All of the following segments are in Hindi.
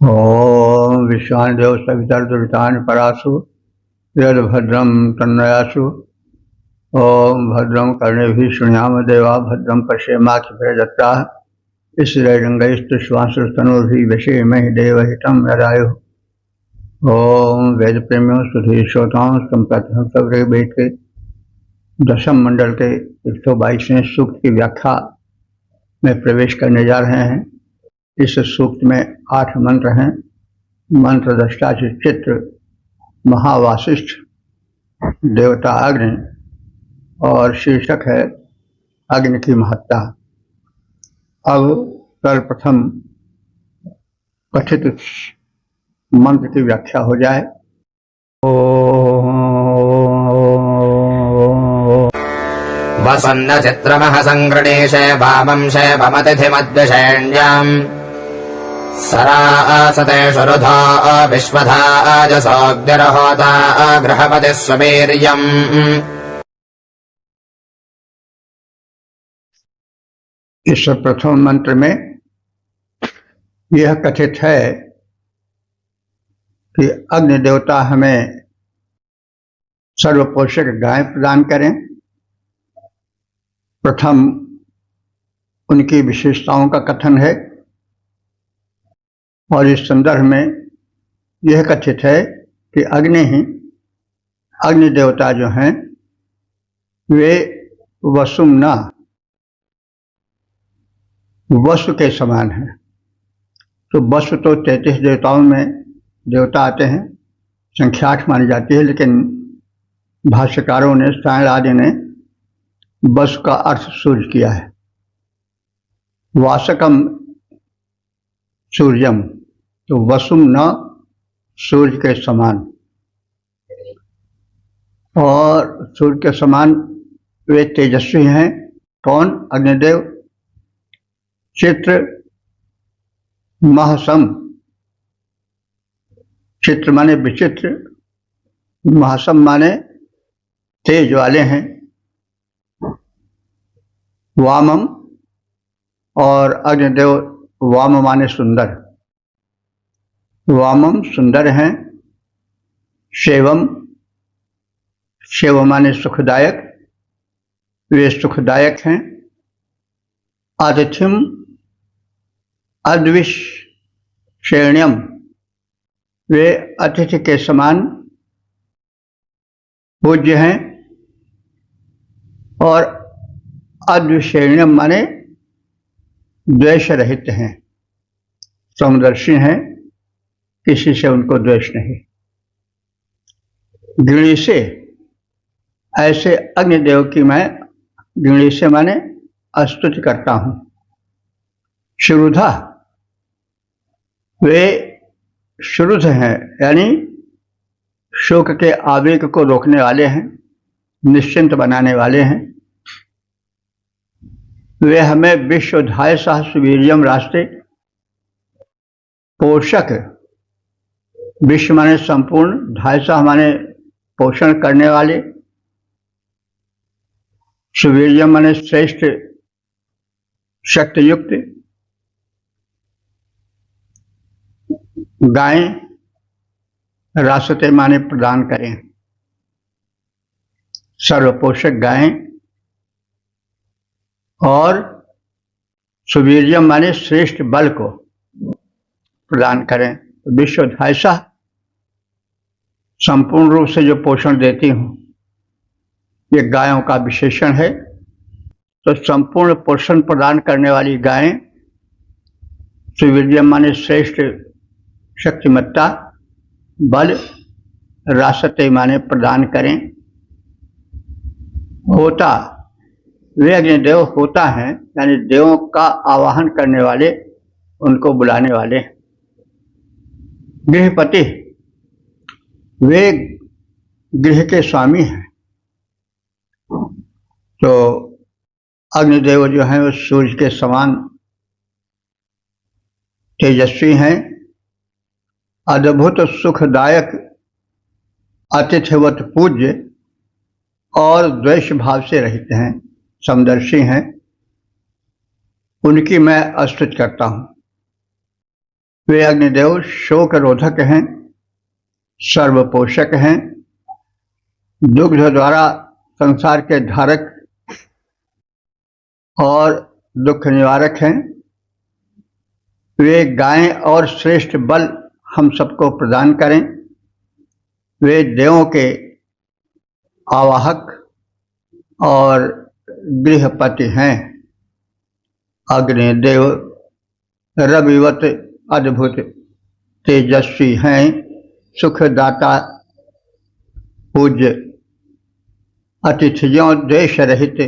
ओम विश्वादेव सवितर्दुरितानि परासु यद्भद्रं तन्नयासु। ओम भद्रं कर्णेभिः शृणुयाम देवा भद्रं पश्येमाक्षभिर्यजत्राः स्थिरैरङ्गैस्तुष्वांसुस्तनूभिः व्यशेमहि देवहितं यदायुः। ओम वेद प्रेमियों सुधीर श्रोताओं संप्रति सब वेद के दशम मंडल के 122वें सूक्त की व्याख्या में प्रवेश करने जा रहे हैं। इस सूक्त में 8 मंत्र हैं। मंत्र दृष्टा चित्र महावासिष्ठ देवता अग्नि और शीर्षक है अग्नि की महत्ता। अब सर्वप्रथम कथित मंत्र की व्याख्या हो जाए। वसन्न चित्रमः संगृणीशे वामंशे भमतिथिमद्विषेण्याम् सरासते शुरुधा विश्वधाजसोऽग्निर्होता गृहपतिः स्ववीर्यम्। इस प्रथम मंत्र में यह कथित है कि अग्नि देवता हमें सर्वपोषक गाय प्रदान करें। प्रथम उनकी विशेषताओं का कथन है और इस संदर्भ में यह कथित है कि अग्नि देवता जो हैं वे वसुम्ना वसु के समान हैं। तो वसु तो 33 देवताओं में देवता आते हैं, संख्या 8 मानी जाती है, लेकिन भाष्यकारों ने सायण आदि ने वसु का अर्थ सूर्य किया है। वासकम सूर्यम, तो वसुम न सूर्य के समान, और सूर्य के समान वे तेजस्वी हैं। कौन? अग्निदेव। चित्र महसम, चित्र माने विचित्र, महसम माने तेज वाले हैं। वामम, और अग्निदेव वाम माने सुंदर, वामम सुंदर हैं। शेवम, शेव माने सुखदायक, वे सुखदायक हैं। आतिथ्यम अद्विष श्रेण्यम, वे अतिथि के समान पूज्य हैं। और अद्विषेण्यम माने द्वेष रहित हैं, समदर्शी हैं, किसी से उनको द्वेष नहीं। गृणी से, ऐसे अग्निदेव की मैं गृणी से माने स्तुति करता हूं। शुरुधा, वे शुरुध हैं, यानी शोक के आवेग को रोकने वाले हैं, निश्चिंत बनाने वाले हैं। वे हमें विश्वधाय सहस्वीर्यम रास्ते, पोषक, विश्व माने संपूर्ण, धायसा माने पोषण करने वाले, सुवीर्यम माने श्रेष्ठ शक्तियुक्त गाय, रास्ते माने प्रदान करें। सर्वपोषक गायें, और सुवीर्यम माने श्रेष्ठ बल को प्रदान करें। विश्वधायसा, संपूर्ण रूप से जो पोषण देती हूँ, ये गायों का विशेषण है। तो संपूर्ण पोषण प्रदान करने वाली गायें, सुवीर्यम माने श्रेष्ठ शक्तिमत्ता, बल, रासते माने प्रदान करें। होता, वे अग्निदेव होता हैं, यानी देवों का आवाहन करने वाले, उनको बुलाने वाले। गृहपति, वे गृह के स्वामी हैं। तो अग्निदेव जो हैं वो सूर्य के समान तेजस्वी हैं, अद्भुत सुखदायक, अतिथिवत पूज्य और द्वेष भाव से रहित हैं, समदर्शी हैं। उनकी मैं स्तुति करता हूँ। वे अग्निदेव शोक रोधक हैं, सर्वपोषक हैं, दुग्ध द्वारा संसार के धारक और दुख निवारक हैं। वे गायें और श्रेष्ठ बल हम सबको प्रदान करें। वे देवों के आवाहक और गृहपति हैं। अग्निदेव रविवत अद्भुत तेजस्वी हैं, सुखदाता, पूज्य, अतिथियों द्वेष रहित,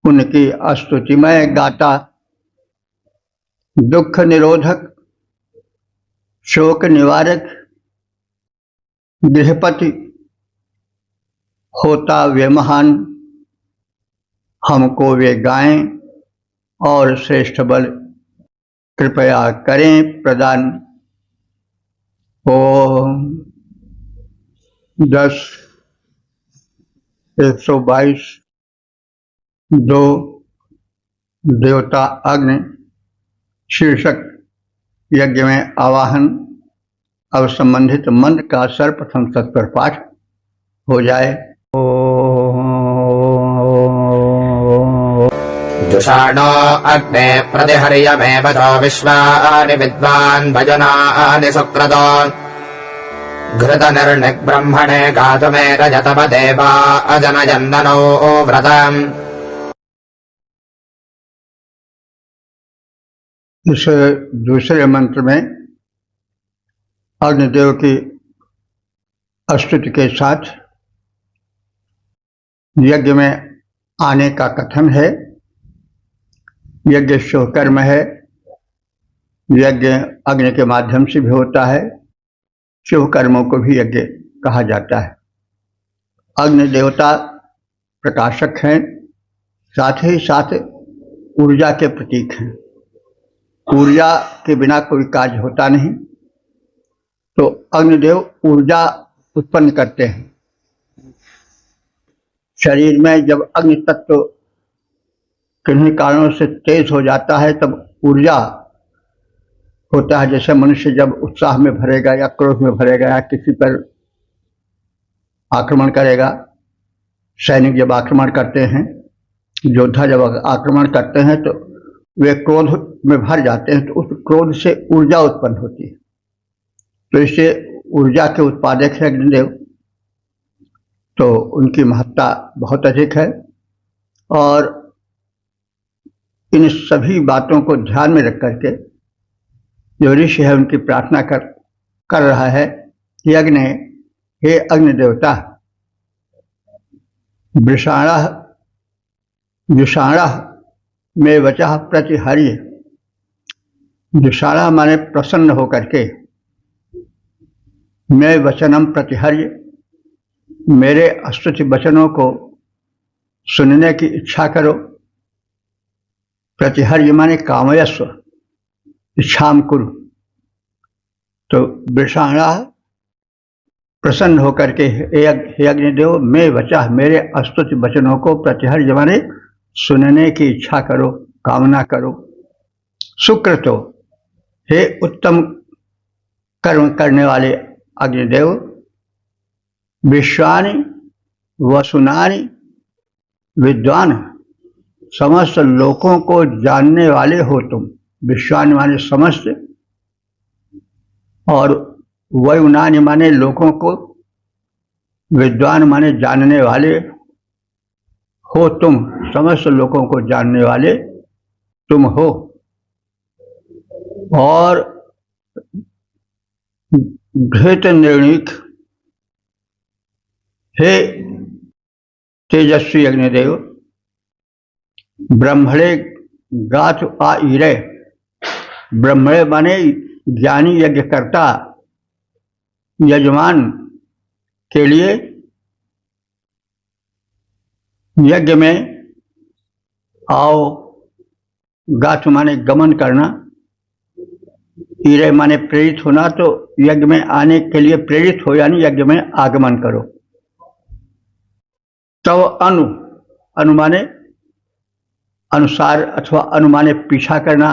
उनकी स्तुतिमय गाता, दुख निरोधक, शोक निवारक, गृहपति, होता वे महान, हमको वे गाएं और श्रेष्ठ बल कृपया करें प्रदान। ओम 10 122 2 देवता अग्नि शीर्षक यज्ञ में आवाहन। अब संबंधित मंत्र का सर्वप्रथम तत्पर पाठ हो जाए। जुषाणो अग्ने प्रतिहर्यमेव च विश्वानि विद्वान् भजनानि सुक्रतो घृतनिर्णिग्ब्रह्मणे गातुमे रजतपदेवा अजनयन्दनो व्रतम्। इस दूसरे मंत्र में अग्निदेव की स्तुति के साथ यज्ञ में आने का कथन है। यज्ञ शुभकर्म है। यज्ञ अग्नि के माध्यम से भी होता है। शुभ कर्मों को भी यज्ञ कहा जाता है। अग्नि देवता प्रकाशक हैं, साथ ही साथ ऊर्जा के प्रतीक हैं। ऊर्जा के बिना कोई कार्य होता नहीं, तो अग्निदेव ऊर्जा उत्पन्न करते हैं। शरीर में जब अग्नि तत्व किन्हीं कारणों से तेज हो जाता है तब ऊर्जा होता है। जैसे मनुष्य जब उत्साह में भरेगा या क्रोध में भरेगा या किसी पर आक्रमण करेगा, सैनिक जब आक्रमण करते हैं, योद्धा जब आक्रमण करते हैं तो वे क्रोध में भर जाते हैं, तो उस क्रोध से ऊर्जा उत्पन्न होती है। तो इससे ऊर्जा के उत्पादक है अग्निदेव, तो उनकी महत्ता बहुत अधिक है। और इन सभी बातों को ध्यान में रख करके जो ऋषि है उनकी प्रार्थना कर रहा है कि अग्नि, हे अग्नि देवता, जुषाणा में वचः प्रतिहर्य। जुषाणा माने प्रसन्न होकर के, मैं वचनम प्रतिहर्य, मेरे स्तुति वचनों को सुनने की इच्छा करो। प्रतिहर्य माने कामयस्व, इच्छाम कुरु। तो वृषाणा प्रसन्न होकर के, हे अग्निदेव, मैं वचः, मेरे स्तुति वचनों को प्रतिहर्य माने सुनने की इच्छा करो, कामना करो। सुक्रतो, हे उत्तम कर्म करने वाले अग्निदेव, विश्वानि वसुनानि विद्वान, समस्त लोकों को जानने वाले हो तुम। विश्वान माने समस्त, और वयुनानि माने लोगों को, विद्वान माने जानने वाले हो तुम। समस्त लोगों को जानने वाले तुम हो। और घृत निर्णीक, हे तेजस्वी अग्निदेव, ब्रह्मणे गाथ आ ईरे। ब्रह्मणे माने ज्ञानी यज्ञकर्ता, यजमान के लिए यज्ञ में आओ। गाथ माने गमन करना, ईरे माने प्रेरित होना। तो यज्ञ में आने के लिए प्रेरित हो, यानी यज्ञ में आगमन करो। तव अनु माने अनुसार, अथवा अनुमाने पीछा करना,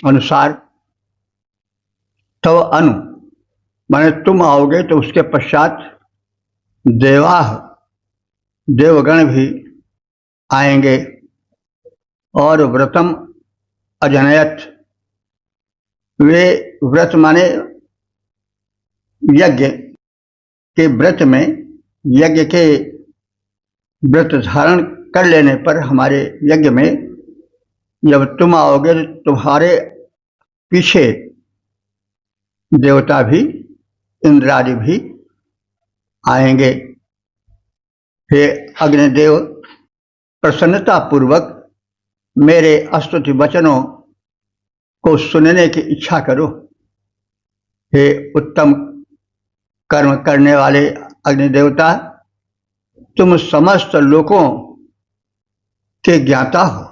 अनुसार तव अनु माने तुम आओगे तो उसके पश्चात देवाह देवगण भी आएंगे। और व्रतम अजनयत वे व्रत माने यज्ञ के व्रत में यज्ञ के व्रत धारण कर लेने पर हमारे यज्ञ में जब तुम आओगे तो तुम्हारे पीछे देवता भी इंद्रादि भी आएंगे। हे अग्निदेव प्रसन्नता पूर्वक मेरे स्तुति वचनों को सुनने की इच्छा करो। हे उत्तम कर्म करने वाले अग्निदेवता तुम समस्त लोकों के ज्ञाता हो।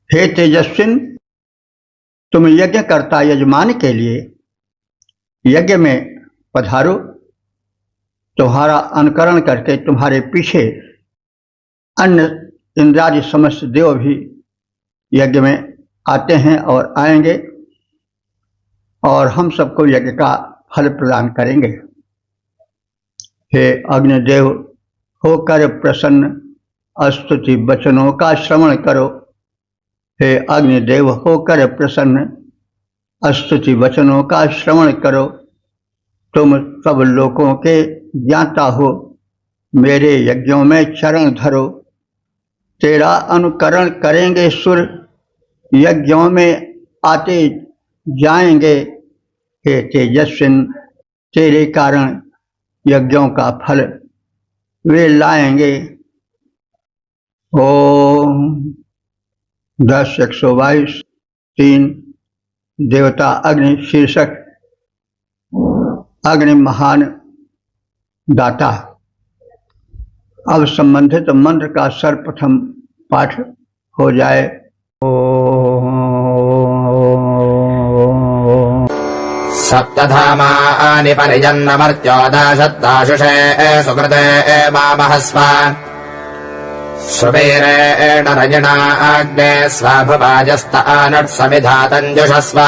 हे तेजस्विन तुम यज्ञ करता यजमान के लिए यज्ञ में पधारो। तुम्हारा अनुकरण करके तुम्हारे पीछे अन्य इंद्रादि समस्त देव भी यज्ञ में आते हैं और आएंगे और हम सबको यज्ञ का फल प्रदान करेंगे। हे अग्निदेव होकर प्रसन्न स्तुति वचनों का श्रवण करो। हे अग्निदेव होकर प्रसन्न स्तुति वचनों का श्रवण करो। तुम सब लोगों के ज्ञाता हो। मेरे यज्ञों में चरण धरो। तेरा अनुकरण करेंगे सुर यज्ञों में आते जाएंगे। हे तेजस्विन तेरे कारण यज्ञों का फल वे लाएंगे। ओम 10:122 3 देवता अग्नि शीर्षक अग्नि महान दाता। अब संबंधित मंत्र का सर्वप्रथम पाठ हो जाए। सप्तधामानि परिजन्नमर्त्योदाशत्ताशुषे सुकृते मामहस्व सुवीरेण रजणा अग्ने स्वाभुवाजस्तानट्समिधातञ्जुषस्व।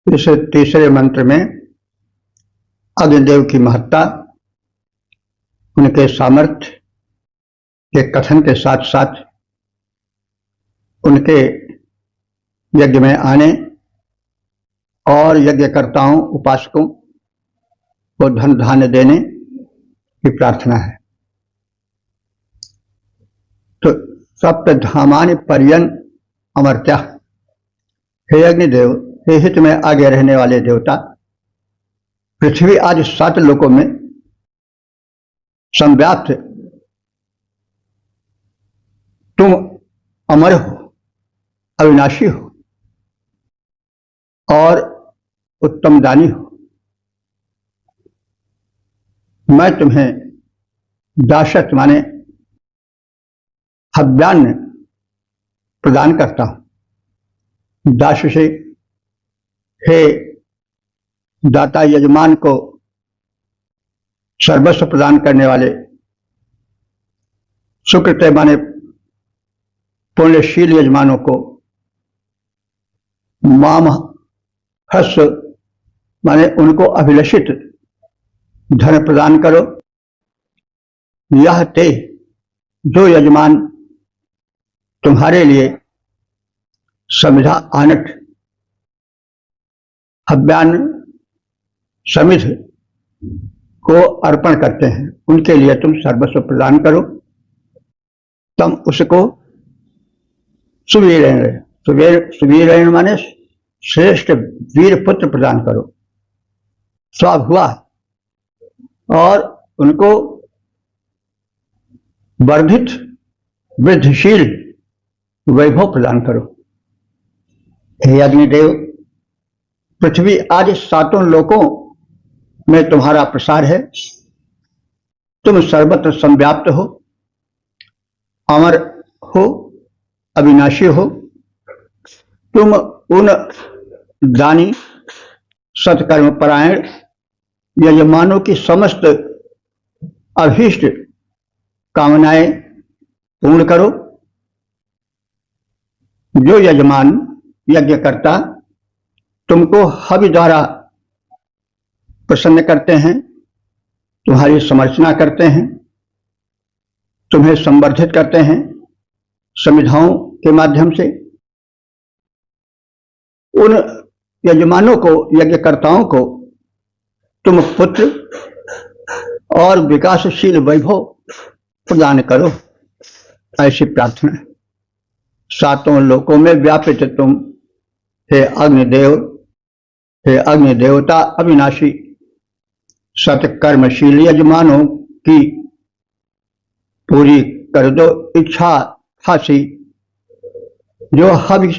इस तीसरे मंत्र में अग्निदेव की महत्ता, उनके सामर्थ्य के कथन के साथ साथ उनके यज्ञ में आने और यज्ञकर्ताओं उपासकों को धन धान्य देने की प्रार्थना है। तो सप्तधामानि पर्यन अमर्त्या। हे अग्निदेव, हे हित में आगे रहने वाले देवता, पृथ्वी आज 7 लोकों में संव्याप्त तुम अमर हो, अविनाशी हो और उत्तम दानी हो। मैं तुम्हें दाशत माने हव्यान्न प्रदान करता हूं। दाश से हे दाता यजमान को सर्वस्व प्रदान करने वाले, सुकृत माने पुण्यशील यजमानों को, माम हस माने उनको अभिलषित धन प्रदान करो। यह ते जो यजमान तुम्हारे लिए समिधा आनट हव्यान्न समिध को अर्पण करते हैं, उनके लिए तुम सर्वस्व प्रदान करो। तुम उसको सुवीरेण माने श्रेष्ठ वीर पुत्र प्रदान करो। स्वाभुआ और उनको वर्धित वृद्धिशील वैभव प्रदान करो। हे अग्निदेव, पृथ्वी आज 7 लोकों में तुम्हारा प्रसार है। तुम सर्वत्र संव्याप्त हो, अमर हो, अविनाशी हो। तुम उन दानी सत्कर्म परायण यजमानों की समस्त अभीष्ट कामनाएं पूर्ण करो। जो यजमान यज्ञकर्ता तुमको हवि द्वारा प्रसन्न करते हैं, तुम्हारी समर्चना करते हैं, तुम्हें संवर्धित करते हैं समिधाओं के माध्यम से, उन यजमानों को, यज्ञकर्ताओं को तुम पुत्र और विकासशील वैभव प्रदान करो, ऐसी प्रार्थना। सातों लोकों में व्यापित तुम हे अग्निदेव, हे अग्निदेवता अविनाशी, सत्कर्मशील यजमानों की पूरी कर दो इच्छा हासी, जो हवि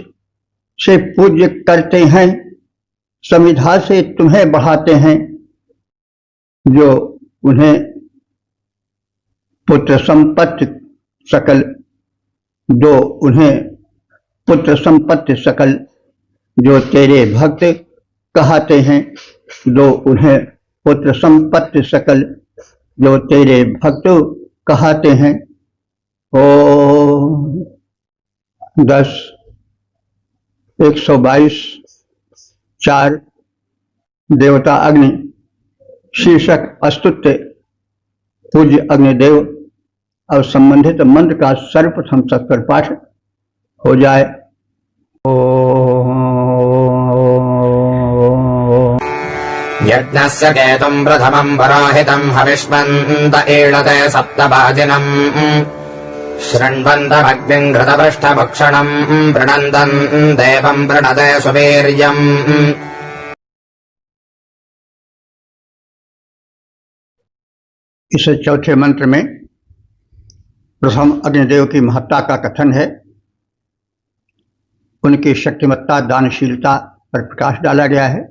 से पूज्य करते हैं, समिधा से तुम्हें बढ़ाते हैं, जो उन्हें पुत्र संपत्ति सकल, दो उन्हें पुत्र संपत्ति सकल, जो तेरे भक्त कहते हैं, दो उन्हें पुत्र संपत्ति सकल, जो तेरे भक्त कहते हैं। ओ 10 122 4 देवता अग्नि शीर्षक अस्तुत्य पूज्य अग्निदेव और संबंधित मंत्र का सर्वप्रथम सत्पर पाठ हो जाए। यज्ञस्य केतुम् प्रथमम् पराहितम् हविष्मन्त ईळते सप्तवाजिनम् शृण्वन्तमग्निम् घृतपृष्ठभक्षणम् प्रणन्दन् देवम् प्रणते सुवीर्यम्। इस चौथे मंत्र में प्रथम अग्निदेव की महत्ता का कथन है। उनकी शक्तिमत्ता, दानशीलता पर प्रकाश डाला गया है।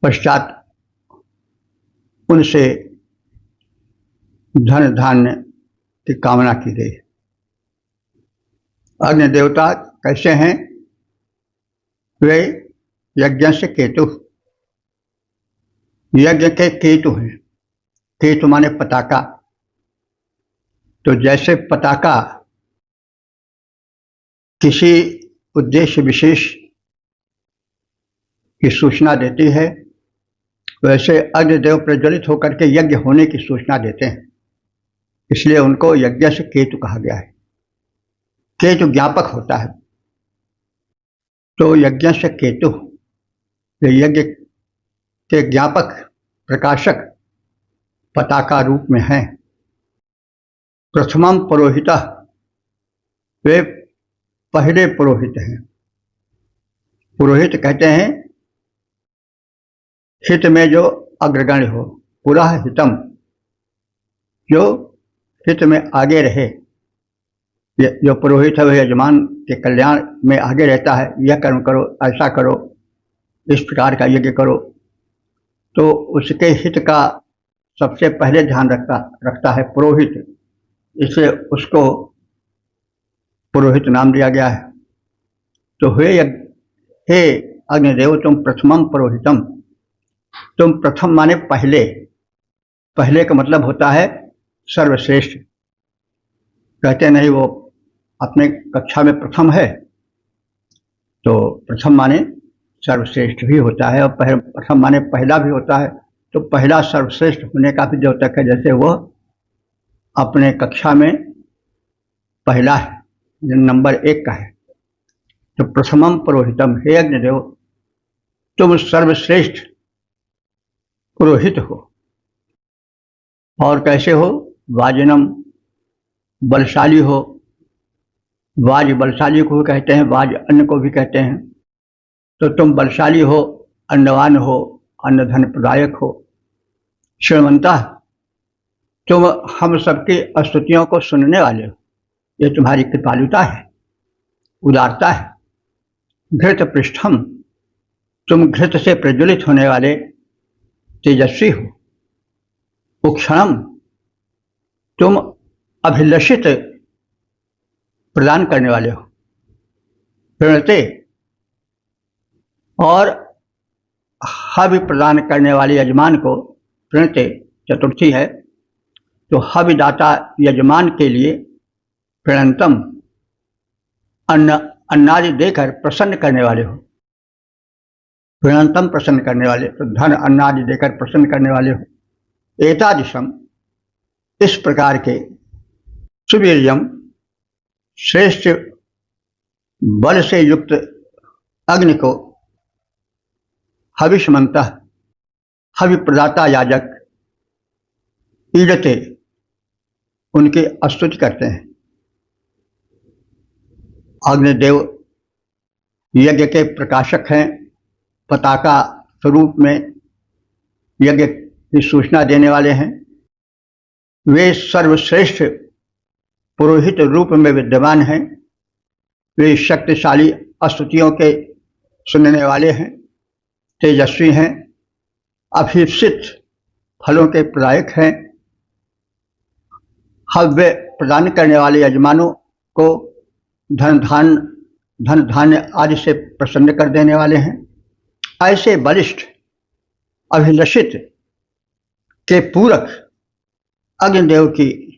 पश्चात उनसे धन धान्य की कामना की गई। अग्नि देवता कैसे हैं? वे यज्ञ से केतु, यज्ञ के केतु हैं। केतु माने पताका। तो जैसे पताका किसी उद्देश्य विशेष की सूचना देती है, वैसे अग्निदेव प्रज्वलित होकर के यज्ञ होने की सूचना देते हैं। इसलिए उनको यज्ञ से केतु कहा गया है। केतु ज्ञापक होता है, तो यज्ञ से केतु यज्ञ के ज्ञापक, प्रकाशक पताका रूप में हैं। प्रथमम पुरोहितः, वे पहले पुरोहित हैं। पुरोहित कहते हैं हित में जो अग्रगण्य हो, पुरः हितम, जो हित में आगे रहे। जो पुरोहित है वह यजमान के कल्याण में आगे रहता है। यह कर्म करो, ऐसा करो, इस प्रकार का यज्ञ करो, तो उसके हित का सबसे पहले ध्यान रखता है पुरोहित। इससे उसको पुरोहित नाम दिया गया है। तो हे अग्निदेव, तुम प्रथमम पुरोहितम, तुम प्रथम माने पहले। पहले का मतलब होता है सर्वश्रेष्ठ। कहते नहीं वो अपने कक्षा में प्रथम है, तो प्रथम माने सर्वश्रेष्ठ भी होता है, और प्रथम माने पहला भी होता है। तो पहला सर्वश्रेष्ठ होने का भी द्योतक है, जैसे वह अपने कक्षा में पहला है, नंबर 1 का है। तो प्रथमम पुरोहितम, हे अग्निदेव, तुम सर्वश्रेष्ठ पुरोहित हो। और कैसे हो? वाजिनम, बलशाली हो। वाज बलशाली को भी कहते हैं, वाज अन्न को भी कहते हैं। तो तुम बलशाली हो, अन्नवान हो, अन्न धन प्रदायक हो। श्रीमंता, तुम हम सबकी स्तुतियों को सुनने वाले हो। ये तुम्हारी कृपालुता है, उदारता है। घृत पृष्ठम, तुम घृत से प्रज्वलित होने वाले तेजस्वी हो। उक्षणम, तुम अभिलषित प्रदान करने वाले हो। प्रणते, और हवि प्रदान करने वाले यजमान को प्रणते चतुर्थी है। तो हविदाता यजमान के लिए प्रणतम, अन्नादि देकर प्रसन्न करने वाले हो। प्रणतम प्रसन्न करने वाले, तो धन अन्नादि देकर प्रसन्न करने वाले हो। एतादृशम, इस प्रकार के सुवीर्यम, श्रेष्ठ बल से युक्त अग्नि को हविष्मंतः, हवि प्रदाता याजक, ईडते, उनकी स्तुति करते हैं। अग्निदेव यज्ञ के प्रकाशक हैं, पताका स्वरूप में यज्ञ की सूचना देने वाले हैं। वे सर्वश्रेष्ठ पुरोहित रूप में विद्यमान हैं। वे शक्तिशाली स्तुतियों के सुनने वाले हैं, तेजस्वी हैं, अभिप्सित फलों के प्रदायक हैं, हव्य प्रदान करने वाले यजमानों को धन धान्य आदि से प्रसन्न कर देने वाले हैं। ऐसे बलिष्ठ अभिलषित के पूरक अग्निदेव की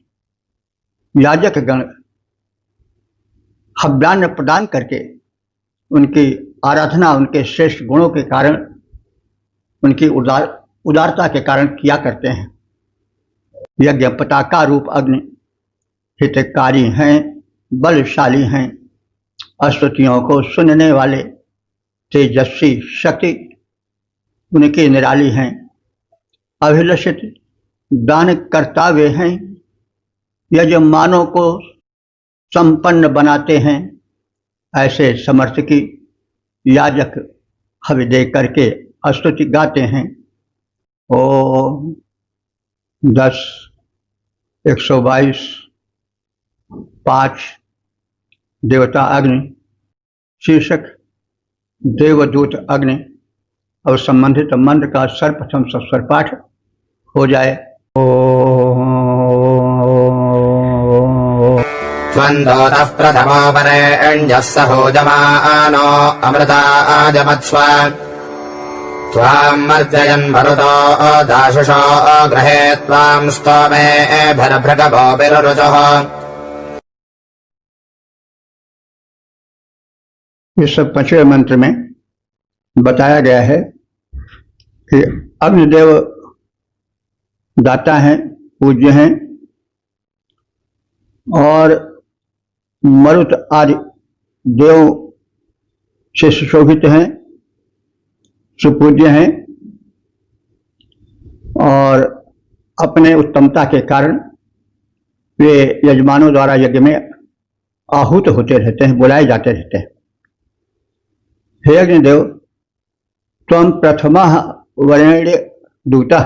याजक गण हव्यान्न प्रदान करके उनकी आराधना उनके श्रेष्ठ गुणों के कारण, उनकी उदारता के कारण किया करते हैं। यज्ञ पताका रूप अग्नि हितकारी हैं, बलशाली हैं, स्तुतियों को सुनने वाले, तेजस्वी, शक्ति उनकी निराली हैं, अभिलषित दान करता वे हैं, यजमानों को संपन्न बनाते हैं। ऐसे समर्थ की याजक हवि दे करके स्तुति गाते हैं। ओम 10, 122, 5 देवता अग्नि, शीर्षक देवदूत अग्नि और संबंधित मंत्र का सर्वप्रथम सस्वर पाठ हो जाए। त्वन्दोतः प्रथमो वरेण्यः सहोजमानो अमृताजमत्स्व त्वाम् मर्जयन् मरुतो दाशुषो गृहे त्वाम् स्तोमेभिर्भृगभोभिरुरुचुः। इस 5वें मंत्र में बताया गया है कि अग्निदेव दाता हैं, पूज्य हैं और मरुत आदि देव से सुशोभित हैं, सुपूज्य हैं और अपने उत्तमता के कारण वे यजमानों द्वारा यज्ञ में आहूत होते रहते हैं, बुलाए जाते रहते हैं। हे अग्निदेव, त्वं प्रथमः वरेण्य दूतः,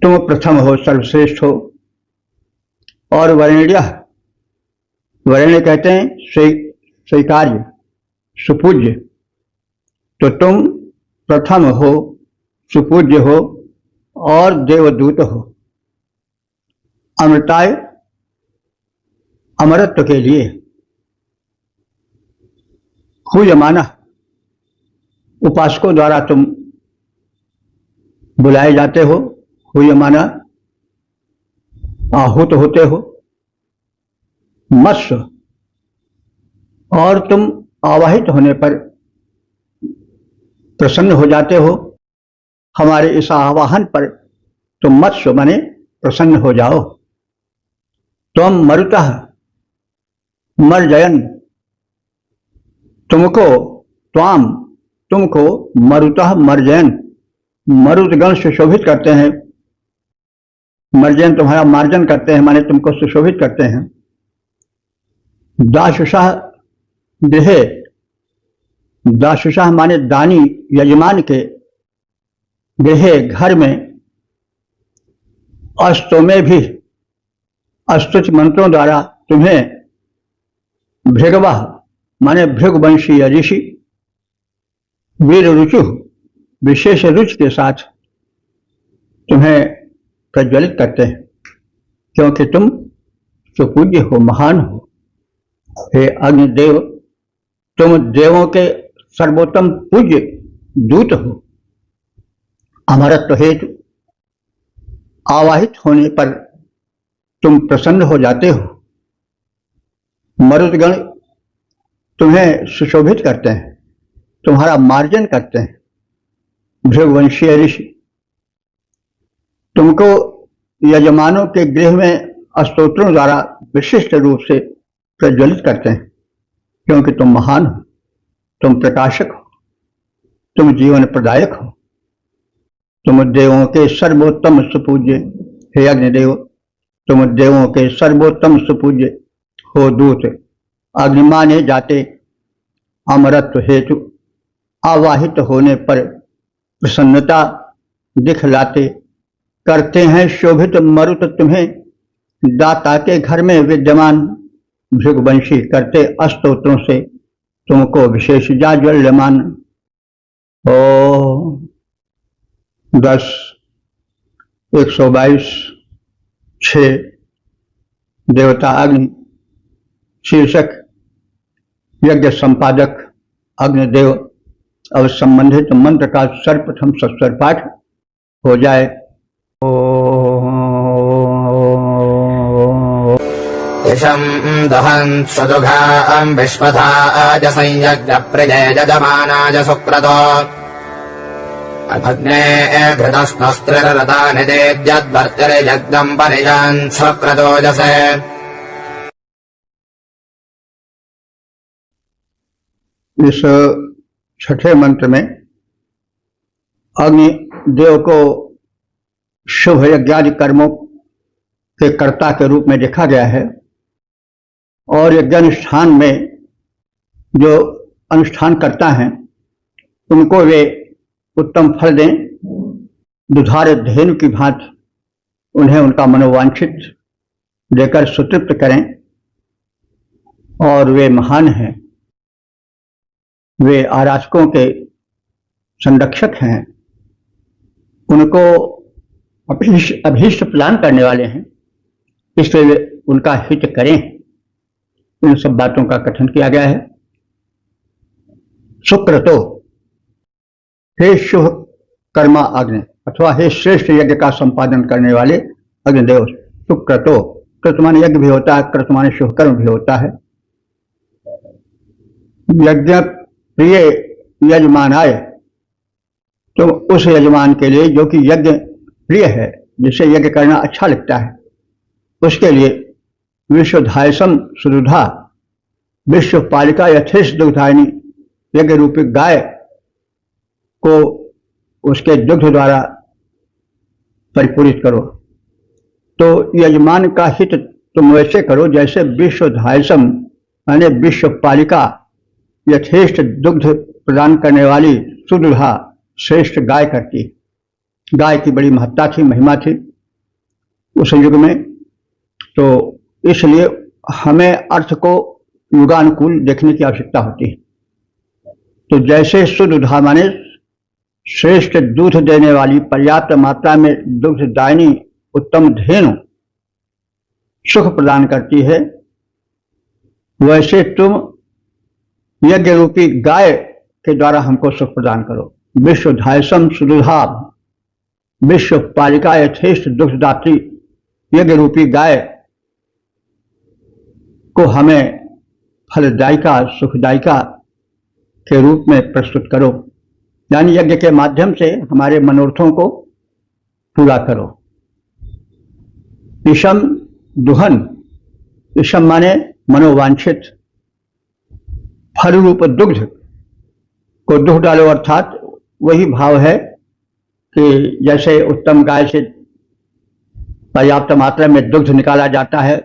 तुम प्रथम हो, सर्वश्रेष्ठ हो। और वरेण्य, वरेण्य कहते हैं स्वीकार्य, सुपूज्य, तो तुम प्रथम हो, सुपूज्य हो और देवदूत हो। अमृताय, अमरत्व के लिए, पूज्यमाना, उपासकों द्वारा तुम बुलाए जाते हो, पूज्यमाना, आहूत होते हो। मत्स्य, और तुम आवाहित होने पर प्रसन्न हो जाते हो। हमारे इस आवाहन पर तुम मत्स्य माने प्रसन्न हो जाओ। तुम मरुतः, मर्जयन, तुमको, त्वाम, तुमको मरुतः मर्जयन, मरुदगण सुशोभित करते हैं। मर्जन तुम्हारा मार्जन करते हैं, माने तुमको सुशोभित करते हैं। दाशुषाह गृहे, दाशुषाह माने दानी, यजमान के, गृहे घर में, अस्तों में भी अस्तुत मंत्रों द्वारा तुम्हें भृगवाह माने भृगवंशीय ऋषि, वीर रुचु, विशेष रुचि के साथ तुम्हें प्रज्वलित करते हैं, क्योंकि तुम सुपूज्य हो, महान हो। हे अग्निदेव, तुम देवों के सर्वोत्तम पूज्य दूत हो। अमरत्व हेतु आवाहित होने पर तुम प्रसन्न हो जाते हो। मरुदगण तुम्हें सुशोभित करते हैं, तुम्हारा मार्जन करते हैं। भृगुवंशीय ऋषि तुमको यजमानों के गृह में स्तोत्रों द्वारा विशिष्ट रूप से प्रज्वलित करते हैं, क्योंकि तुम महान हो, तुम प्रकाशक हो, तुम जीवन प्रदायक हो, तुम देवों के सर्वोत्तम सुपूज्य हे अग्निदेव, तुम देवों के सर्वोत्तम सुपूज्य हो दूत, अग्नि माने जाते, अमरत्व हेतु आवाहित होने पर प्रसन्नता दिखलाते, करते हैं शोभित मरुत तुम्हें, दाता के घर में विद्यमान भृगुवंशी करते स्तोत्रों से तुमको विशेष जाज्वल्यमान। ओ 10 122 6 देवता अग्नि शीर्षक यज्ञ संपादक अग्निदेव। अब संबंधित मंत्र का सर्वप्रथम सस्वर पाठ हो जाए। इषं दहन् सुदुघां विश्वधाय संयज्ञ प्रजय यजमानाय सुक्रतो अग्ने घृतस्नस्त्रिरता निदेद्यद्वर्तिर्यज्ञं परिजान् सुक्रतोजसे। इस छठे मंत्र में अग्निदेव को शुभ यज्ञादि कर्मों के कर्ता के रूप में देखा गया है, और यज्ञानुष्ठान में जो अनुष्ठान करता है उनको वे उत्तम फल दें, दुधार धेनु की भांति उन्हें उनका मनोवांछित देकर सुतृप्त करें, और वे महान हैं, वे आराधकों के संरक्षक हैं, उनको अभीष्ट प्रदान करने वाले हैं, इसलिए वे उनका हित करें। इन सब बातों का कथन किया गया है। सुक्रतो हे शुभ कर्मा अग्नि, अथवा हे श्रेष्ठ यज्ञ का संपादन करने वाले अग्निदेव। सुक्रतो, कृत माने यज्ञ भी होता है, कृत माने शुभ कर्म भी होता है। यज्ञ प्रिय यजमान आए, तो उस यजमान के लिए जो कि यज्ञ प्रिय है, जिसे यज्ञ करना अच्छा लगता है, उसके लिए विश्वधायसम सुदुधा, विश्व पालिका यथेष्ट दुग्धायनी यज्ञ रूपी गाय को उसके दुग्ध द्वारा परिपूरित करो। तो यजमान का हित तुम वैसे करो जैसे विश्वधायसम यानी विश्व पालिका यथेष्ट दुग्ध प्रदान करने वाली सुदुधा श्रेष्ठ गाय करती। गाय की बड़ी महत्ता थी, महिमा थी उस युग में। तो इसलिए हमें अर्थ को युगानुकूल देखने की आवश्यकता होती है। तो जैसे सुदुधा माने श्रेष्ठ दूध देने वाली, पर्याप्त मात्रा में दुग्धदायिनी उत्तम धेनु सुख प्रदान करती है, वैसे तुम यज्ञ रूपी गाय के द्वारा हमको सुख प्रदान करो। विश्वधायसम सुदुधा, विश्व पालिका यथेष्ट दुग्धदात्री यज्ञ रूपी गाय को हमें फलदायिका सुखदायिका के रूप में प्रस्तुत करो, यानी यज्ञ के माध्यम से हमारे मनोरथों को पूरा करो। इशम दुहन, इशम माने मनोवांछित, फल रूप दुग्ध को दुह डालो, अर्थात वही भाव है कि जैसे उत्तम गाय से पर्याप्त मात्रा में दुग्ध निकाला जाता है,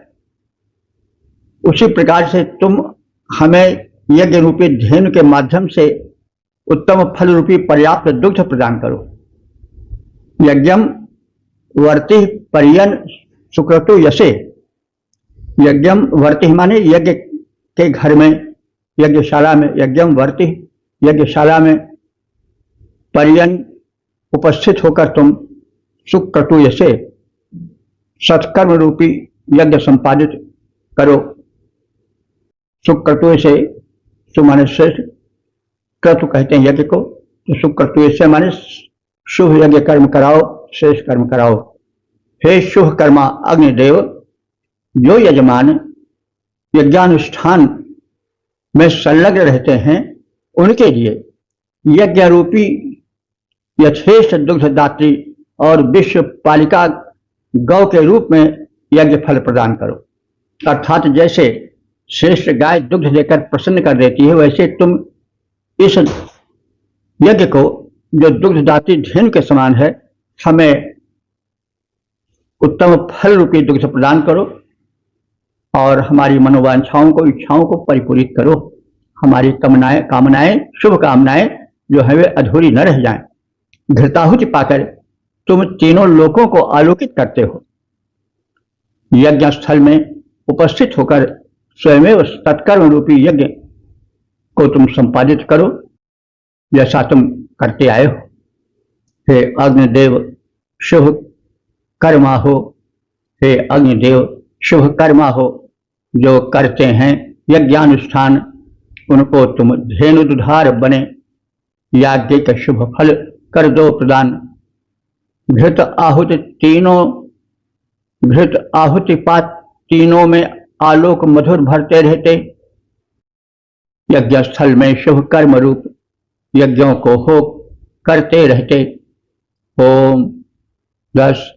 उसी प्रकार से तुम हमें यज्ञ रूपी धेनु के माध्यम से उत्तम फल रूपी पर्याप्त दुग्ध प्रदान करो। यज्ञम वर्ति परियन सुक्रतु यसे, यज्ञम वर्ति माने यज्ञ के घर में, यज्ञशाला में, यज्ञम वर्ति यज्ञशाला में परियन उपस्थित होकर तुम सुक्रतु यसे सत्कर्म रूपी यज्ञ संपादित करो। सुक्रतु से सु माने श्रेष्ठ, क्रतु कहते हैं यज्ञ को, तो सुक्रतु से माने शुभ यज्ञ कर्म कराओ, श्रेष्ठ कर्म कराओ। हे शुभ कर्मा अग्निदेव, जो यजमान यज्ञानुष्ठान में संलग्न रहते हैं उनके लिए यज्ञ रूपी यथेष्ट दुग्धदात्री और विश्व पालिका गौ के रूप में यज्ञ फल प्रदान करो। अर्थात जैसे श्रेष्ठ गाय दुग्ध देकर प्रसन्न कर देती है, वैसे तुम इस यज्ञ को जो दुग्धदात्री धेनु के समान है, हमें उत्तम फल रूपी दुग्ध प्रदान करो और हमारी मनोवांछाओं को, इच्छाओं को परिपूरित करो। हमारी कामनाएं शुभ कामनाएं जो है वे अधूरी न रह जाएं। घृताहुति पाकर तुम तीनों लोकों को आलोकित करते हो। यज्ञ स्थल में उपस्थित होकर स्वयं तत्कर्म रूपी यज्ञ को तुम संपादित करो, जैसा तुम करते आए हो। हे अग्निदेव शुभ कर्मा हो, हे अग्निदेव शुभ कर्मा हो, जो करते हैं यज्ञानुष्ठान उनको तुम धेनु दुधार बने याज्ञ का शुभ फल कर दो प्रदान। घृत आहुति पात तीनों में आलोक मधुर भरते रहते, यज्ञ स्थल में शुभ कर्म रूप यज्ञों को हो करते रहते। ओम 10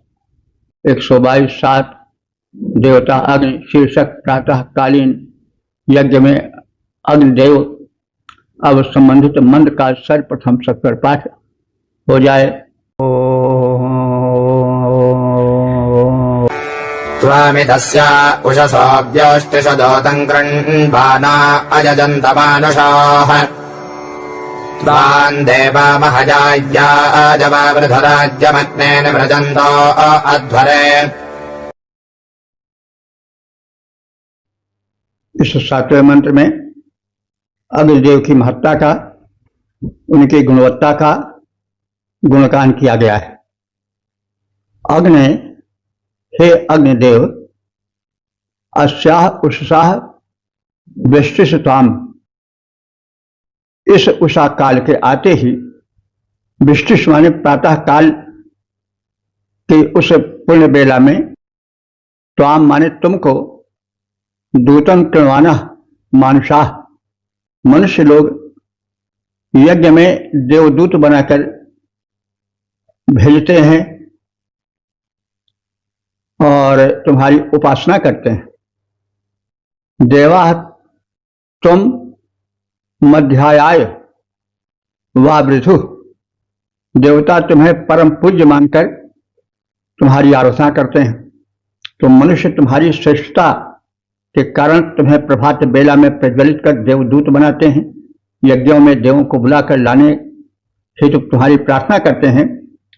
122 7 देवता अग्नि शीर्षक प्रातः कालीन यज्ञ में अग्निदेव। अब संबंधित मंत्र का सर्वप्रथम सत्वर पाठ हो जाए। स्वामितस्या उषसोऽव्यष्टिषदोतं गृह्णाना अजजन्तमानुषाः त्वां देवा महजाय्याजवावृधराज्यमग्नेन व्रजन्तो अध्वरे। इस 7वें मंत्र में अग्निदेव की महत्ता का, उनकी गुणवत्ता का गुणगान किया गया है। अग्नि, हे अग्निदेव, अस्याह उषसाह वृष्टिस्ताम, इस उषा काल के आते ही, वृष्टिस माने प्रातः काल की उस पुण्य बेला में, त्वाम माने तुमको, दूतम कृण्वाना मानुषाह, मनुष्य लोग यज्ञ में देवदूत बनाकर भेजते हैं और तुम्हारी उपासना करते हैं। देवा तुम मध्यायाय वावृधु, देवता तुम्हें परम पूज्य मानकर तुम्हारी आराधना करते हैं। तो मनुष्य तुम्हारी श्रेष्ठता के कारण तुम्हें प्रभात बेला में प्रज्वलित कर देवदूत बनाते हैं, यज्ञों में देवों को बुलाकर लाने हेतु तुम्हारी प्रार्थना करते हैं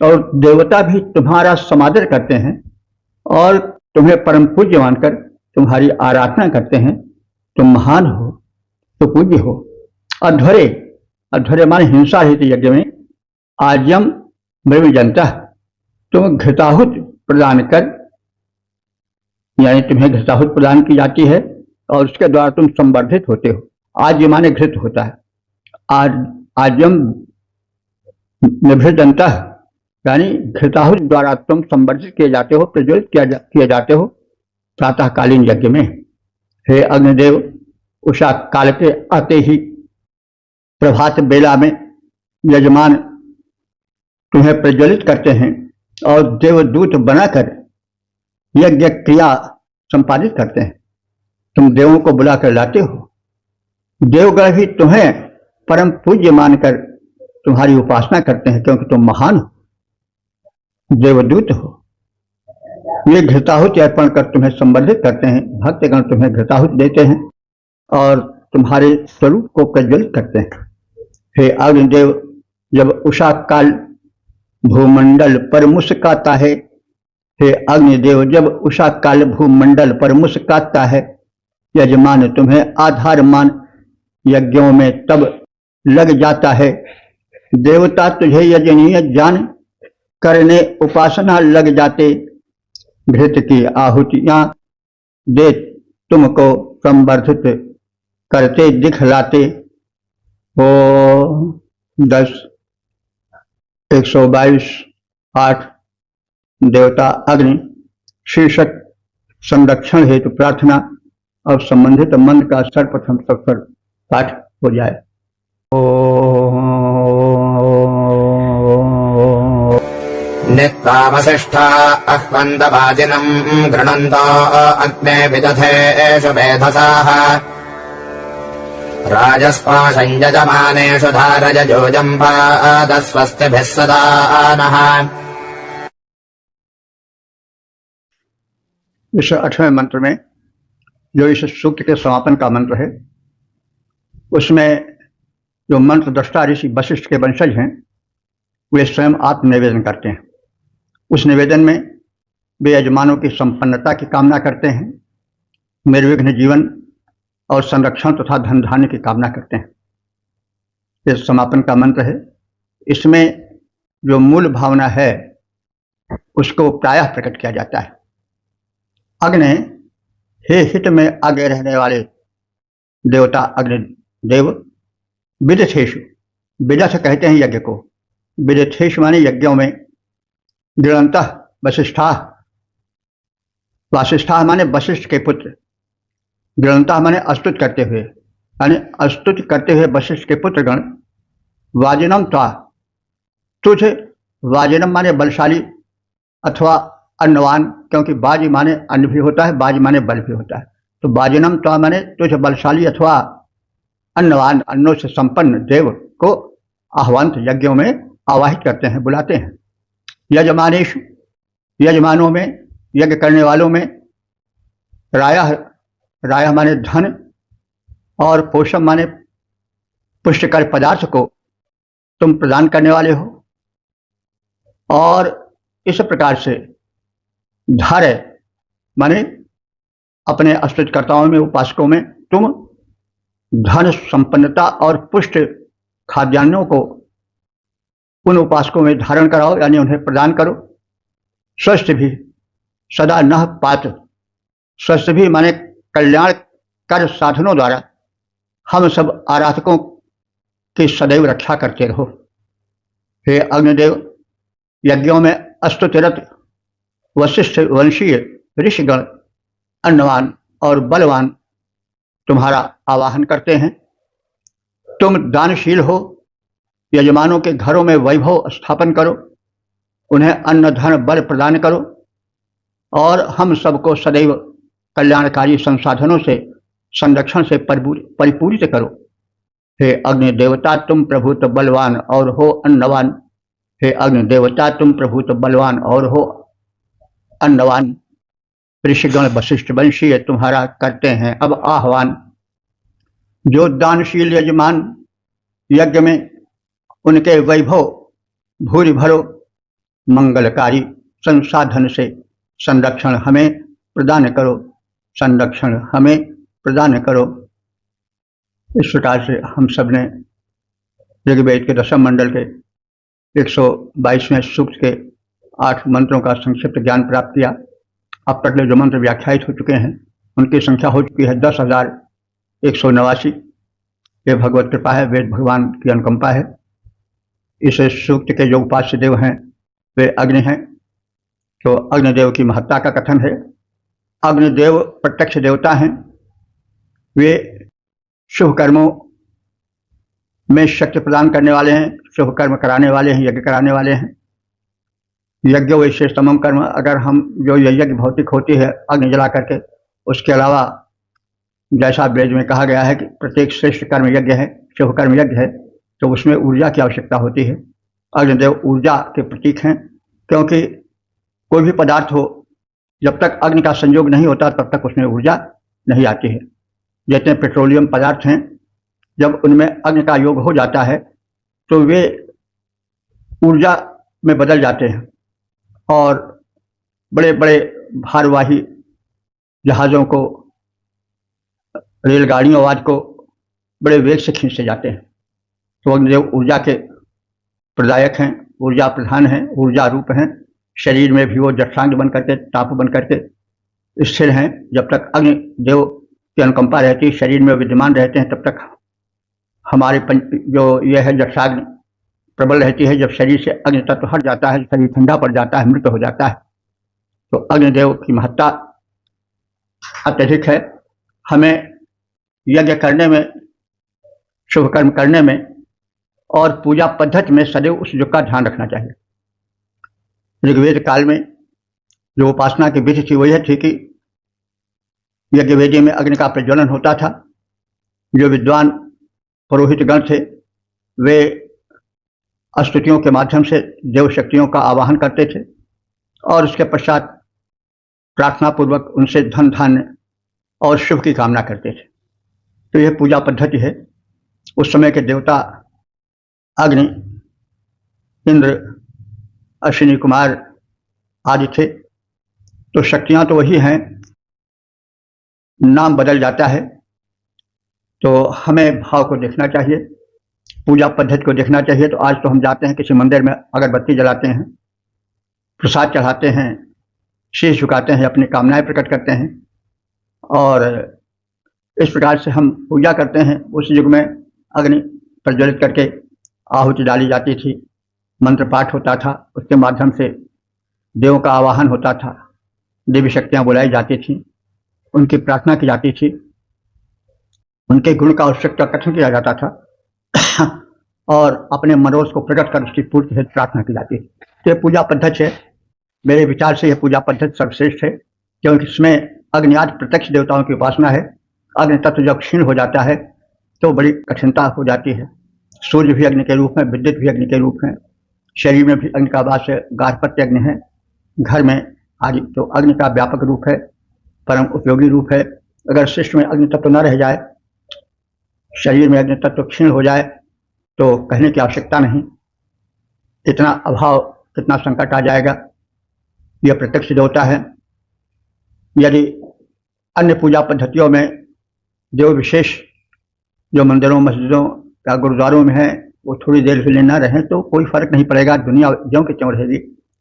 और देवता भी तुम्हारा समादर करते हैं और तुम्हें परम पूज्य मानकर तुम्हारी आराधना करते हैं। तुम महान हो, तो पूज्य हो। अध्वरे, अध्वरे माने हिंसा हित यज्ञ में, आज्यम ब्रह्मजंता, तुम घृताहुत प्रदान कर, यानी तुम्हें घृताहुत प्रदान की जाती है और उसके द्वारा तुम संवर्धित होते हो। आज्य माने घृत होता है, आज्यम निभृजंता, यानी घृताहुत द्वारा तुम संवर्धित किए जाते हो, प्रज्वलित किए जाते हो प्रातःकालीन यज्ञ में। हे अग्निदेव, उषा काल के आते ही प्रभात बेला में यजमान तुम्हें प्रज्वलित करते हैं और देवदूत बनाकर यज्ञ क्रिया संपादित करते हैं। तुम देवों को बुलाकर लाते हो, देवगण भी तुम्हें परम पूज्य मानकर तुम्हारी उपासना करते हैं, क्योंकि तुम महान हो, देवदूत हो। ये घृताहुति अर्पण कर तुम्हें संवर्धित करते हैं। भक्तगण तुम्हें घृताहुति देते हैं और तुम्हारे स्वरूप को प्रज्वलित करते हैं। हे अग्निदेव, जब उषा काल भूमंडल पर मुस्काता है, हे अग्निदेव, जब उषा काल भूमंडल पर मुस्काता है, यजमान तुम्हें आधारमान यज्ञों में तब लग जाता है। देवता तुझे यजनीय जान करने उपासना लग जाते, घृत की आहुतियां दे तुमको संवर्धित करते दिखलाते। ओ 10 122 8 देवता अग्नि शीर्षक संरक्षण हेतु प्रार्थना और संबंधित मंत्र का सर्वप्रथम सत्सर पाठ हो जाए। नित्वावशिष्ठा अह्वन्तवाजिनम् गृणन्तो अग्ने विदधेषु मेधसाः राजस्पाशम् यजमानेषु धारयजोजम्पादस्वस्तिभिः सदा नः। इस 8वें मंत्र में जो इस सूक्त के समापन का मंत्र है, उसमें जो मंत्र दृष्टा ऋषि वशिष्ठ के वंशज हैं वे स्वयं आत्मनिवेदन करते हैं। उस निवेदन में वे यजमानों की संपन्नता की कामना करते हैं, निर्विघ्न जीवन और संरक्षण तथा धन धान्य की कामना करते हैं। ये समापन का मंत्र है। इसमें जो मूल भावना है उसको प्रायः प्रकट किया जाता है। अग्नि, हे हित में आगे रहने वाले देवता अग्निदेव, विदथेषु, विदथ कहते हैं यज्ञ को, विदथेषु माने यज्ञों में, गृणन्तः वशिष्ठा, वासिष्ठा माने वशिष्ठ के पुत्र, गृणन्तः माने अस्तुत करते हुए, यानी अस्तुत करते हुए वशिष्ठ के पुत्रगण, वाजिनम त्वा, तुझ, वाजिनम माने बलशाली अथवा अन्नवान, क्योंकि बाजी माने अन्न भी होता है, बाजी माने बल भी होता है, तो बाजिनम त्वा माने तुझ बलशाली अथवा अन्नवान, अन्नों से संपन्न देव को आह्वांत यज्ञों में आवाहित करते हैं, बुलाते हैं। यजमानेषु, यजमानों में, यज्ञ करने वालों में, रायः, रायः माने धन और पोषम माने पुष्टिकर पदार्थ को तुम प्रदान करने वाले हो, और इस प्रकार से धार्य माने अपने अस्तुतकर्ताओं में, उपासकों में तुम धन संपन्नता और पुष्ट खाद्यान्नों को उन उपासकों में धारण कराओ, यानी उन्हें प्रदान करो। स्वस्थ भी सदा नह पात्र, स्वस्थ भी माने कल्याण कर साधनों द्वारा हम सब आराधकों की सदैव रक्षा करते रहो। हे अग्निदेव, यज्ञों में अस्तुतिरत वशिष्ठ वंशीय ऋषिगण अन्नवान और बलवान तुम्हारा आवाहन करते हैं। तुम दानशील हो, यजमानों के घरों में वैभव स्थापन करो, उन्हें अन्न धन बल प्रदान करो और हम सबको सदैव कल्याणकारी संसाधनों से, संरक्षण से परिपूरित करो। हे अग्नि देवता, तुम प्रभुत बलवान और हो अन्नवान। हे अग्नि देवता, तुम प्रभुत बलवान और हो अन्नवान। ऋषिगण वशिष्ठ वंशीय तुम्हारा करते हैं अब आह्वान। जो दानशील यजमान यज्ञ में उनके वैभव भूरि भरो मंगलकारी संसाधन से संरक्षण हमें प्रदान करो, संरक्षण हमें प्रदान करो। इस प्रकार से हम सब ने ऋग्वेद के दशम मंडल के 122वें सूक्त के 8 मंत्रों का संक्षिप्त ज्ञान प्राप्त किया। अब तक जो मंत्र व्याख्यायित हो चुके हैं उनकी संख्या हो चुकी है 10,189। ये भगवत कृपा है, वेद भगवान की अनुकंपा है। इस सूक्त के जो उपास्य देव हैं वे अग्नि हैं। तो अग्निदेव की महत्ता का कथन है। अग्निदेव प्रत्यक्ष देवता हैं। वे शुभ कर्मों में शक्ति प्रदान करने वाले हैं, शुभ कर्म कराने वाले हैं, यज्ञ कराने वाले हैं। यज्ञ वैसे समम कर्म, अगर हम जो यज्ञ भौतिक होती है अग्नि जला करके, उसके अलावा जैसा वेद में कहा गया है कि प्रत्येक श्रेष्ठ कर्म यज्ञ है, शुभ कर्म यज्ञ है, तो उसमें ऊर्जा की आवश्यकता होती है। अग्निदेव ऊर्जा के प्रतीक हैं, क्योंकि कोई भी पदार्थ हो जब तक अग्नि का संयोग नहीं होता तब तक उसमें ऊर्जा नहीं आती है। जितने पेट्रोलियम पदार्थ हैं, जब उनमें अग्नि का योग हो जाता है तो वे ऊर्जा में बदल जाते हैं और बड़े बड़े भारवाही जहाज़ों को, रेलगाड़ियों आदि को बड़े वेग से खींचते जाते हैं। तो अग्निदेव ऊर्जा के प्रदायक हैं, ऊर्जा प्रधान हैं, ऊर्जा रूप हैं। शरीर में भी वो जठरांग बन करके, टाप बन करके स्थिर हैं। जब तक अग्निदेव की अनुकंपा रहती है, शरीर में विद्यमान रहते हैं, तब तक हमारे जो यह है जठराग्नि प्रबल रहती है। जब शरीर से अग्नि तत्व हट जाता है, शरीर ठंडा पड़ जाता है, मृत हो जाता है। तो अग्निदेव की महत्ता अत्यधिक है। हमें यज्ञ करने में, शुभ कर्म करने में और पूजा पद्धति में सदैव उस युग का ध्यान रखना चाहिए। ऋग्वेद काल में जो उपासना की विधि थी वो यह थी कि यज्ञ वेदी में अग्नि का प्रज्वलन होता था। जो विद्वान पुरोहित गण थे वे स्तुतियों के माध्यम से देव शक्तियों का आवाहन करते थे और उसके पश्चात प्रार्थना पूर्वक उनसे धन धान्य और शुभ की कामना करते थे। तो यह पूजा पद्धति है। उस समय के देवता अग्नि, इंद्र, अश्विनी कुमार आदि थे। तो शक्तियां तो वही हैं, नाम बदल जाता है। तो हमें भाव को देखना चाहिए, पूजा पद्धति को देखना चाहिए। तो आज तो हम जाते हैं किसी मंदिर में, अगरबत्ती जलाते हैं, प्रसाद चढ़ाते हैं, शीश झुकाते हैं, अपनी कामनाएं प्रकट करते हैं और इस प्रकार से हम पूजा करते हैं। उस युग में अग्नि प्रज्वलित करके आहुति डाली जाती थी, मंत्र पाठ होता था, उसके माध्यम से देवों का आवाहन होता था, देवी शक्तियां बुलाई जाती थी, उनकी प्रार्थना की जाती थी, उनके गुण का आवश्यक कथन किया जाता था और अपने मनोरथ को प्रकट कर उसकी पूर्ति हेतु प्रार्थना की जाती थी। तो यह पूजा पद्धति है। मेरे विचार से यह पूजा पद्धति सर्वश्रेष्ठ है, क्योंकि इसमें अग्नि आदि प्रत्यक्ष देवताओं की उपासना है। अग्नि तत्व जब क्षीण हो जाता है तो बड़ी कठिनता हो जाती है। सूर्य भी अग्नि के रूप में, विद्युत भी अग्नि के रूप में, शरीर में भी अग्नि का वास है, गार्हपत्य अग्नि है, घर में आदि। तो अग्नि का व्यापक रूप है, परम उपयोगी रूप है। अगर शिष्ट में अग्नि तत्व न रह जाए, शरीर में अग्नि तत्व क्षीण हो जाए तो कहने की आवश्यकता नहीं। इतना अभाव, कितना संकट आ जाएगा। यह प्रत्यक्ष देवता है। यदि अन्य पूजा पद्धतियों में देव विशेष जो मंदिरों, मस्जिदों या गुरुद्वारों में है वो थोड़ी देर के लिए न रहें तो कोई फर्क नहीं पड़ेगा, दुनिया ज्यों की त्यों रहेगी।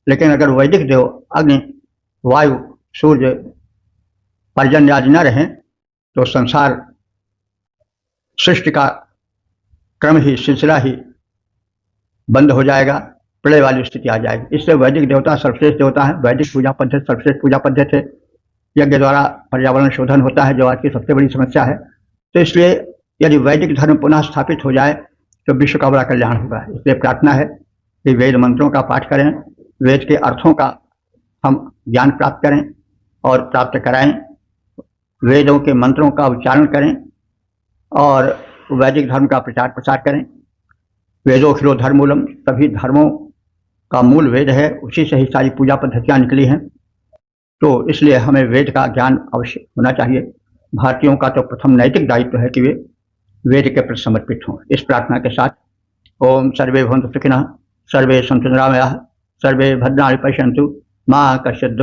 लेकिन अगर वैदिक देव अग्नि, वायु, सूर्य, पर्जन्य आदि न रहें तो संसार सृष्टि का क्रम ही, सिलसिला ही बंद हो जाएगा, प्रलय वाली स्थिति आ जाएगी। इससे वैदिक देवता सर्वश्रेष्ठ देवता है। वैदिक पूजा पद्धति सर्वश्रेष्ठ पूजा पद्धति है। यज्ञ द्वारा पर्यावरण शोधन होता है जो आज की सबसे बड़ी समस्या है। तो इसलिए यदि वैदिक धर्म पुनः स्थापित हो जाए तो विश्व का बड़ा कल्याण होगा। इसलिए प्रार्थना है कि वेद मंत्रों का पाठ करें, वेद के अर्थों का हम ज्ञान प्राप्त करें और प्राप्त कराएं, वेदों के मंत्रों का उच्चारण करें और वैदिक धर्म का प्रचार प्रसार करें। वेदोखिलो धर्मूलम, सभी धर्मों का मूल वेद है, उसी से ही सारी पूजा पद्धतियाँ निकली हैं। तो इसलिए हमें वेद का ज्ञान अवश्य होना चाहिए। भारतीयों का तो प्रथम नैतिक दायित्व है कि वे वेद के प्रति समर्पित हों। इस प्रार्थना के साथ ओम सर्वे भवन्तु सुखिनः, सर्वे सन्तु निरामयाः, सर्वे भद्राणि पश्यन्तु, मा कश्चित्